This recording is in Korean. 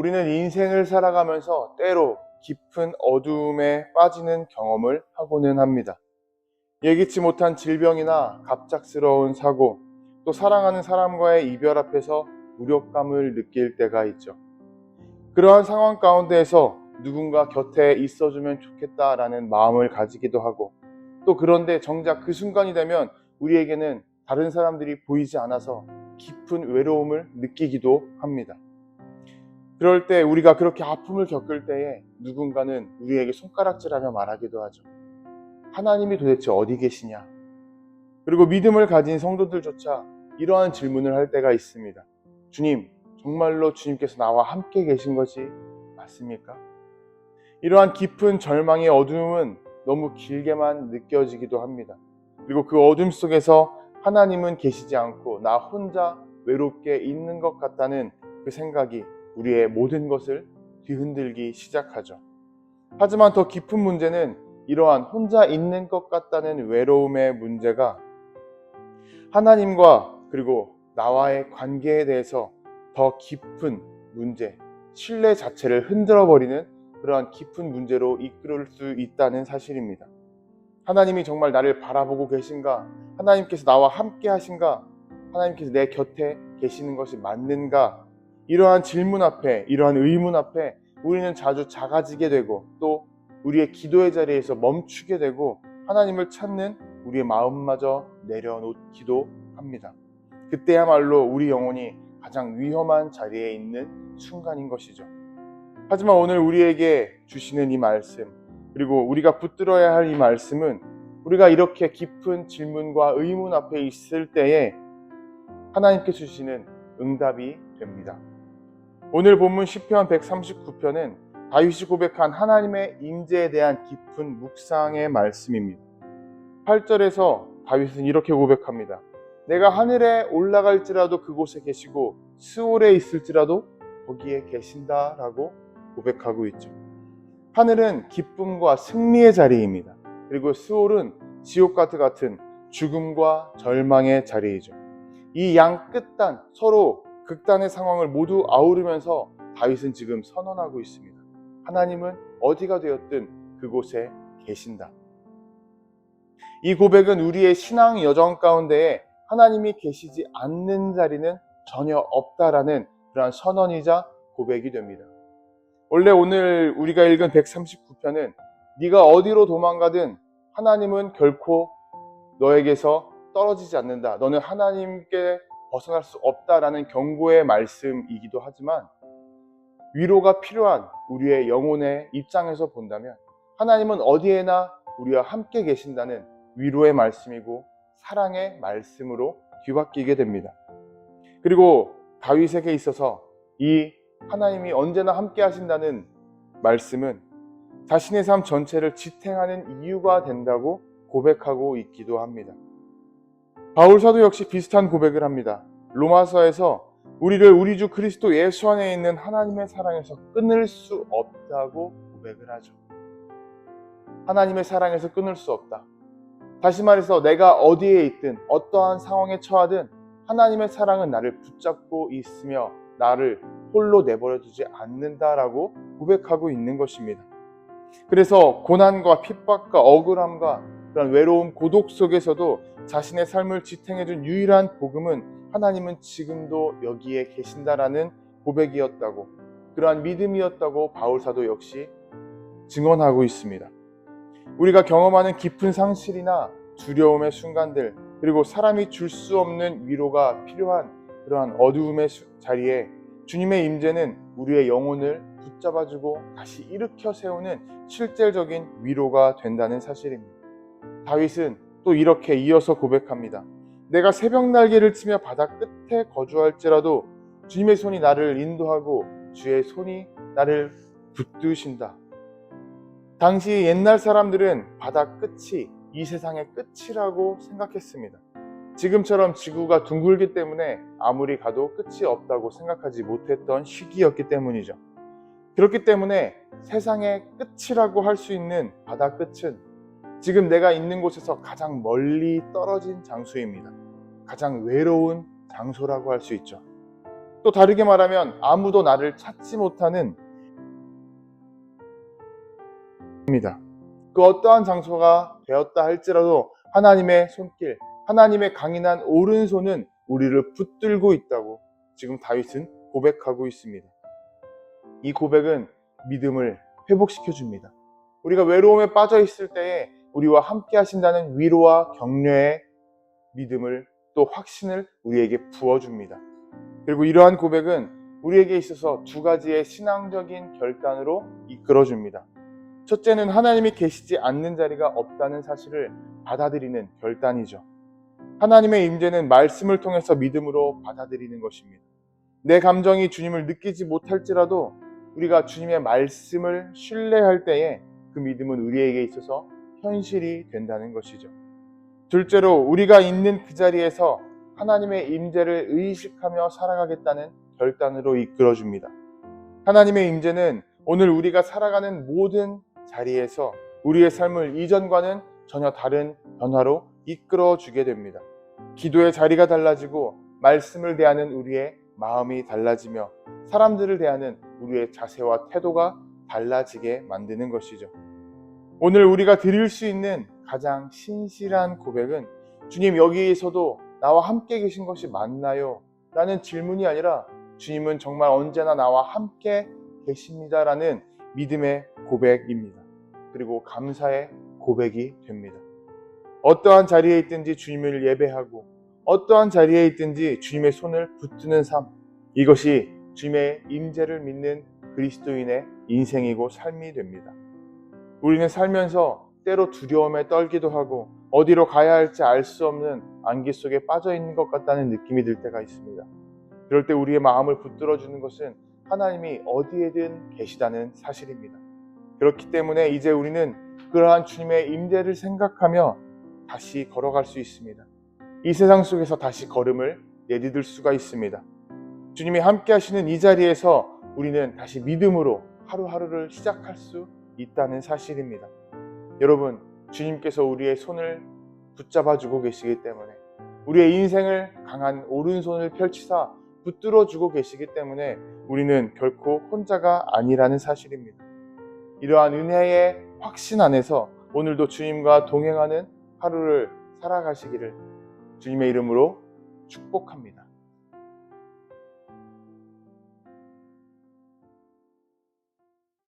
우리는 인생을 살아가면서 때로 깊은 어두움에 빠지는 경험을 하고는 합니다. 예기치 못한 질병이나 갑작스러운 사고, 또 사랑하는 사람과의 이별 앞에서 무력감을 느낄 때가 있죠. 그러한 상황 가운데에서 누군가 곁에 있어주면 좋겠다라는 마음을 가지기도 하고, 또 그런데 정작 그 순간이 되면 우리에게는 다른 사람들이 보이지 않아서 깊은 외로움을 느끼기도 합니다. 그럴 때 우리가 그렇게 아픔을 겪을 때에 누군가는 우리에게 손가락질하며 말하기도 하죠. 하나님이 도대체 어디 계시냐? 그리고 믿음을 가진 성도들조차 이러한 질문을 할 때가 있습니다. 주님, 정말로 주님께서 나와 함께 계신 것이 맞습니까? 이러한 깊은 절망의 어두움은 너무 길게만 느껴지기도 합니다. 그리고 그 어둠 속에서 하나님은 계시지 않고 나 혼자 외롭게 있는 것 같다는 그 생각이 우리의 모든 것을 뒤흔들기 시작하죠. 하지만 더 깊은 문제는 이러한 혼자 있는 것 같다는 외로움의 문제가 하나님과 그리고 나와의 관계에 대해서 더 깊은 문제, 신뢰 자체를 흔들어버리는 그러한 깊은 문제로 이끌 수 있다는 사실입니다. 하나님이 정말 나를 바라보고 계신가? 하나님께서 나와 함께 하신가? 하나님께서 내 곁에 계시는 것이 맞는가? 이러한 질문 앞에, 이러한 의문 앞에 우리는 자주 작아지게 되고 또 우리의 기도의 자리에서 멈추게 되고 하나님을 찾는 우리의 마음마저 내려놓기도 합니다. 그때야말로 우리 영혼이 가장 위험한 자리에 있는 순간인 것이죠. 하지만 오늘 우리에게 주시는 이 말씀, 그리고 우리가 붙들어야 할 이 말씀은 우리가 이렇게 깊은 질문과 의문 앞에 있을 때에 하나님께 주시는 응답이 됩니다. 오늘 본문 시편 139편은 다윗이 고백한 하나님의 임재에 대한 깊은 묵상의 말씀입니다. 8절에서 다윗은 이렇게 고백합니다. 내가 하늘에 올라갈지라도 그곳에 계시고 스올에 있을지라도 거기에 계신다라고 고백하고 있죠. 하늘은 기쁨과 승리의 자리입니다. 그리고 스올은 지옥과 같은 죽음과 절망의 자리이죠. 이 양 끝단, 서로 극단의 상황을 모두 아우르면서 다윗은 지금 선언하고 있습니다. 하나님은 어디가 되었든 그곳에 계신다. 이 고백은 우리의 신앙 여정 가운데에 하나님이 계시지 않는 자리는 전혀 없다라는 그러한 선언이자 고백이 됩니다. 원래 오늘 우리가 읽은 139편은 네가 어디로 도망가든 하나님은 결코 너에게서 떨어지지 않는다. 너는 하나님께 벗어날 수 없다라는 경고의 말씀이기도 하지만 위로가 필요한 우리의 영혼의 입장에서 본다면 하나님은 어디에나 우리와 함께 계신다는 위로의 말씀이고 사랑의 말씀으로 뒤바뀌게 됩니다. 그리고 다윗에게 있어서 이 하나님이 언제나 함께 하신다는 말씀은 자신의 삶 전체를 지탱하는 이유가 된다고 고백하고 있기도 합니다. 바울 사도 역시 비슷한 고백을 합니다. 로마서에서 우리를 우리 주 그리스도 예수 안에 있는 하나님의 사랑에서 끊을 수 없다고 고백을 하죠. 하나님의 사랑에서 끊을 수 없다. 다시 말해서 내가 어디에 있든 어떠한 상황에 처하든 하나님의 사랑은 나를 붙잡고 있으며 나를 홀로 내버려 두지 않는다라고 고백하고 있는 것입니다. 그래서 고난과 핍박과 억울함과 그런 외로움, 고독 속에서도 자신의 삶을 지탱해준 유일한 복음은 하나님은 지금도 여기에 계신다라는 고백이었다고, 그러한 믿음이었다고 바울 사도 역시 증언하고 있습니다. 우리가 경험하는 깊은 상실이나 두려움의 순간들, 그리고 사람이 줄 수 없는 위로가 필요한 그러한 어두움의 자리에 주님의 임재는 우리의 영혼을 붙잡아주고 다시 일으켜 세우는 실질적인 위로가 된다는 사실입니다. 다윗은 또 이렇게 이어서 고백합니다. 내가 새벽 날개를 치며 바다 끝에 거주할지라도 주님의 손이 나를 인도하고 주의 손이 나를 붙드신다. 당시 옛날 사람들은 바다 끝이 이 세상의 끝이라고 생각했습니다. 지금처럼 지구가 둥글기 때문에 아무리 가도 끝이 없다고 생각하지 못했던 시기였기 때문이죠. 그렇기 때문에 세상의 끝이라고 할 수 있는 바다 끝은 지금 내가 있는 곳에서 가장 멀리 떨어진 장소입니다. 가장 외로운 장소라고 할 수 있죠. 또 다르게 말하면 아무도 나를 찾지 못하는 입니다. 그 어떠한 장소가 되었다 할지라도 하나님의 손길, 하나님의 강인한 오른손은 우리를 붙들고 있다고 지금 다윗은 고백하고 있습니다. 이 고백은 믿음을 회복시켜 줍니다. 우리가 외로움에 빠져 있을 때에 우리와 함께 하신다는 위로와 격려의 믿음을 또 확신을 우리에게 부어줍니다. 그리고 이러한 고백은 우리에게 있어서 두 가지의 신앙적인 결단으로 이끌어줍니다. 첫째는 하나님이 계시지 않는 자리가 없다는 사실을 받아들이는 결단이죠. 하나님의 임재는 말씀을 통해서 믿음으로 받아들이는 것입니다. 내 감정이 주님을 느끼지 못할지라도 우리가 주님의 말씀을 신뢰할 때에 그 믿음은 우리에게 있어서 현실이 된다는 것이죠. 둘째로 우리가 있는 그 자리에서 하나님의 임재를 의식하며 살아가겠다는 결단으로 이끌어줍니다. 하나님의 임재는 오늘 우리가 살아가는 모든 자리에서 우리의 삶을 이전과는 전혀 다른 변화로 이끌어주게 됩니다. 기도의 자리가 달라지고 말씀을 대하는 우리의 마음이 달라지며 사람들을 대하는 우리의 자세와 태도가 달라지게 만드는 것이죠. 오늘 우리가 드릴 수 있는 가장 신실한 고백은 주님 여기에서도 나와 함께 계신 것이 맞나요? 라는 질문이 아니라 주님은 정말 언제나 나와 함께 계십니다 라는 믿음의 고백입니다. 그리고 감사의 고백이 됩니다. 어떠한 자리에 있든지 주님을 예배하고 어떠한 자리에 있든지 주님의 손을 붙드는 삶, 이것이 주님의 임재를 믿는 그리스도인의 인생이고 삶이 됩니다. 우리는 살면서 때로 두려움에 떨기도 하고 어디로 가야 할지 알 수 없는 안개 속에 빠져 있는 것 같다는 느낌이 들 때가 있습니다. 그럴 때 우리의 마음을 붙들어주는 것은 하나님이 어디에든 계시다는 사실입니다. 그렇기 때문에 이제 우리는 그러한 주님의 임재를 생각하며 다시 걸어갈 수 있습니다. 이 세상 속에서 다시 걸음을 내디딜 수가 있습니다. 주님이 함께 하시는 이 자리에서 우리는 다시 믿음으로 하루하루를 시작할 수 있다는 사실입니다. 여러분, 주님께서 우리의 손을 붙잡아주고 계시기 때문에 우리의 인생을 강한 오른손을 펼치사 붙들어주고 계시기 때문에 우리는 결코 혼자가 아니라는 사실입니다. 이러한 은혜의 확신 안에서 오늘도 주님과 동행하는 하루를 살아가시기를 주님의 이름으로 축복합니다.